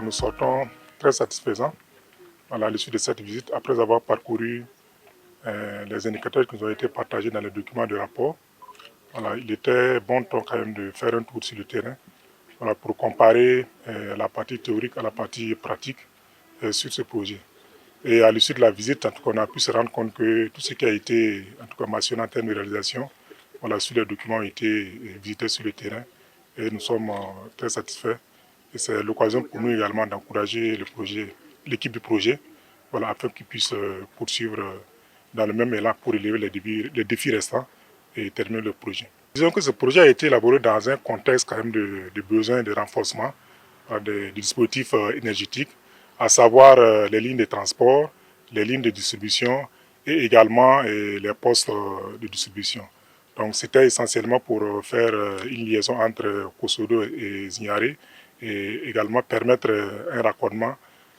Nous sortons très satisfaisants à l'issue de cette visite, après avoir parcouru les indicateurs qui nous ont été partagés dans les documents de rapport. Il était bon temps quand même de faire un tour sur le terrain pour comparer la partie théorique à la partie pratique sur ce projet. Et à l'issue de la visite, en tout cas, on a pu se rendre compte que tout ce qui a été en tout cas mentionné en termes de réalisation, sur les documents ont été visités sur le terrain et nous sommes très satisfaits. Et c'est l'occasion pour nous également d'encourager l'équipe du projet, afin qu'ils puissent poursuivre dans le même élan pour relever les défis restants et terminer le projet. Disons que ce projet a été élaboré dans un contexte quand même de besoin de renforcement des dispositifs énergétiques, à savoir les lignes de transport, les lignes de distribution et également les postes de distribution. Donc c'était essentiellement pour faire une liaison entre Kosodo et Zignaré et également permettre un raccordement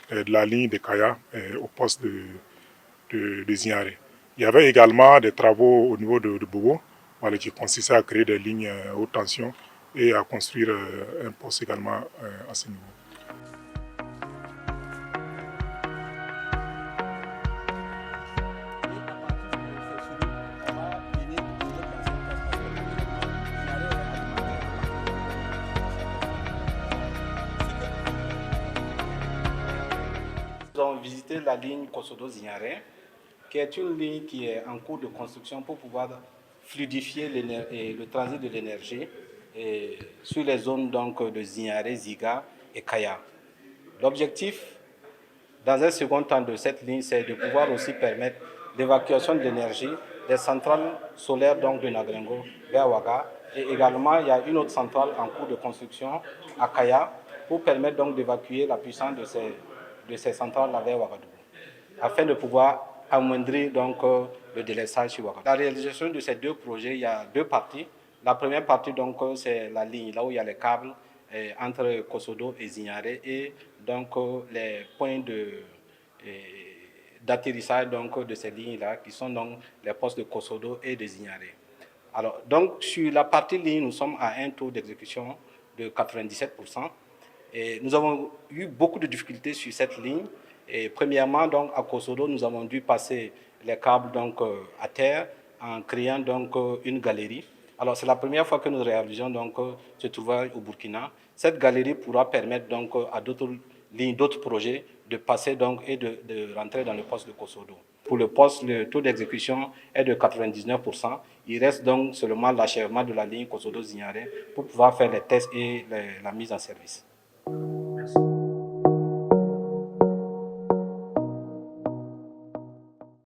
de la ligne de Kaya au poste de Zignaré. Il y avait également des travaux au niveau de Bobo qui consistaient à créer des lignes haute tension et à construire un poste également à ce niveau. Nous avons visité la ligne Kosodo-Zignaré, qui est une ligne qui est en cours de construction pour pouvoir fluidifier le transit de l'énergie sur les zones donc, de Zignaré, Ziga et Kaya. L'objectif, dans un second temps de cette ligne, c'est de pouvoir aussi permettre l'évacuation de l'énergie des centrales solaires donc, de Nagrengo vers Ouaga. Et également, il y a une autre centrale en cours de construction à Kaya pour permettre donc d'évacuer la puissance de ces centrales-là vers Ouagadougou, afin de pouvoir amoindrir donc, le délaissage sur Ouagadougou. La réalisation de ces deux projets, il y a deux parties. La première partie, donc, c'est la ligne, là où il y a les câbles entre Kosodo et Zignaré et donc les points d'atterrissage donc, de ces lignes-là, qui sont donc les postes de Kosodo et de Zignaré. Alors, donc, sur la partie ligne, nous sommes à un taux d'exécution de 97%. Et nous avons eu beaucoup de difficultés sur cette ligne. Et premièrement, donc, à Kosodo, nous avons dû passer les câbles donc, à terre en créant donc, une galerie. Alors, c'est la première fois que nous réalisons donc, ce travail au Burkina. Cette galerie pourra permettre donc, à d'autres lignes, d'autres projets de passer donc, et de rentrer dans le poste de Kosodo. Pour le poste, le taux d'exécution est de 99%. Il reste donc seulement l'achèvement de la ligne Kosodo-Zignaré pour pouvoir faire les tests et la mise en service.